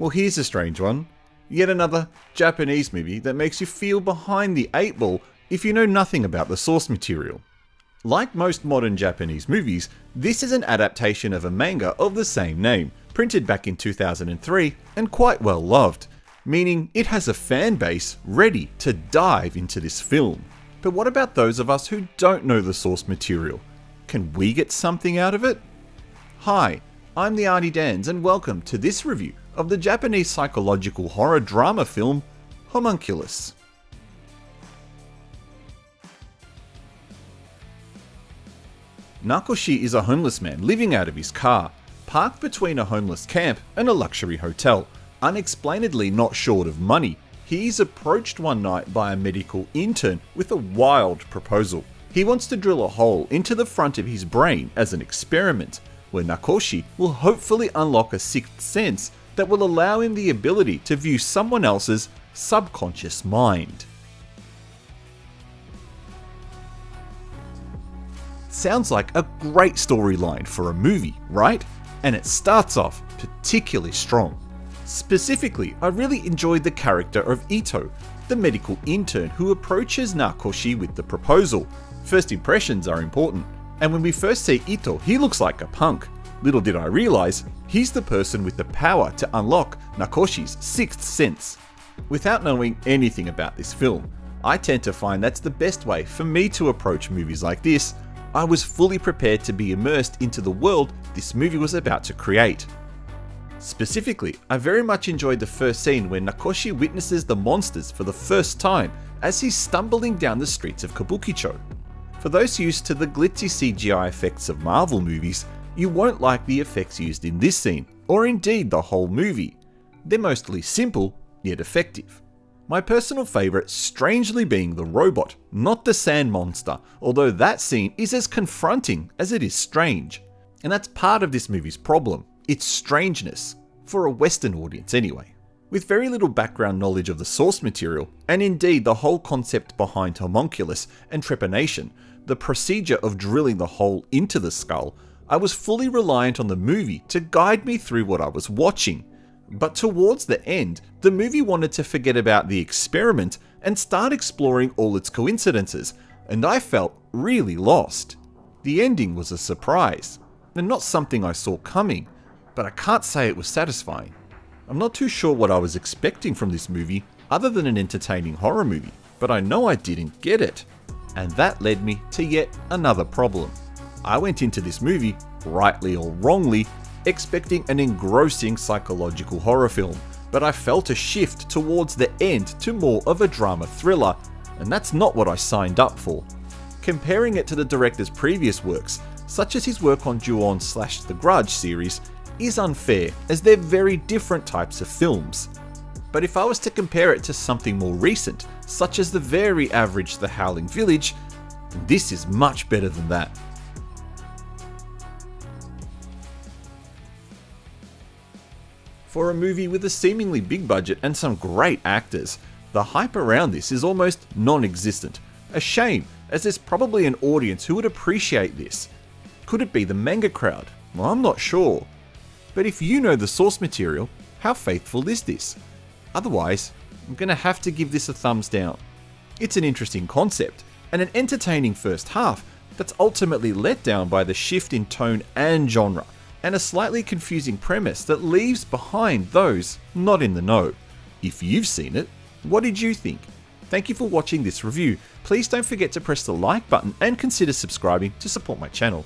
Well, here's a strange one. Yet another Japanese movie that makes you feel behind the 8 ball if you know nothing about the source material. Like most modern Japanese movies, this is an adaptation of a manga of the same name, printed back in 2003 and quite well loved, meaning it has a fan base ready to dive into this film. But what about those of us who don't know the source material? Can we get something out of it? Hi, I'm the Artie Dans and welcome to this review of the Japanese psychological horror drama film Homunculus. Takashi is a homeless man living out of his car, parked between a homeless camp and a luxury hotel. Unexplainedly not short of money, he is approached one night by a medical intern with a wild proposal. He wants to drill a hole into the front of his brain as an experiment, where Takashi will hopefully unlock a sixth sense that will allow him the ability to view someone else's subconscious mind. Sounds like a great storyline for a movie, right? And it starts off particularly strong. Specifically, I really enjoyed the character of Ito, the medical intern who approaches Takashi with the proposal. First impressions are important, and when we first see Ito, he looks like a punk. Little did I realise, he's the person with the power to unlock Takashi's sixth sense. Without knowing anything about this film, I tend to find that's the best way for me to approach movies like this. I was fully prepared to be immersed into the world this movie was about to create. Specifically, I very much enjoyed the first scene where Takashi witnesses the monsters for the first time as he's stumbling down the streets of Kabukicho. For those used to the glitzy CGI effects of Marvel movies, you won't like the effects used in this scene, or indeed the whole movie. They're mostly simple, yet effective. My personal favourite strangely being the robot, not the sand monster, although that scene is as confronting as it is strange. And that's part of this movie's problem, its strangeness, for a Western audience anyway. With very little background knowledge of the source material, and indeed the whole concept behind homunculus and trepanation, the procedure of drilling the hole into the skull, I was fully reliant on the movie to guide me through what I was watching. But towards the end, the movie wanted to forget about the experiment and start exploring all its coincidences, and I felt really lost. The ending was a surprise, and not something I saw coming, but I can't say it was satisfying. I'm not too sure what I was expecting from this movie other than an entertaining horror movie, but I know I didn't get it. And that led me to yet another problem. I went into this movie, rightly or wrongly, expecting an engrossing psychological horror film, but I felt a shift towards the end to more of a drama thriller, and that's not what I signed up for. Comparing it to the director's previous works, such as his work on Ju-On/The Grudge series, is unfair as they're very different types of films. But if I was to compare it to something more recent, such as the very average The Howling Village, this is much better than that. For a movie with a seemingly big budget and some great actors, the hype around this is almost non-existent. A shame, as there's probably an audience who would appreciate this. Could it be the manga crowd? Well, I'm not sure. But if you know the source material, how faithful is this? Otherwise, I'm gonna have to give this a thumbs down. It's an interesting concept, and an entertaining first half that's ultimately let down by the shift in tone and genre, and a slightly confusing premise that leaves behind those not in the know. If you've seen it, what did you think? Thank you for watching this review. Please don't forget to press the like button and consider subscribing to support my channel.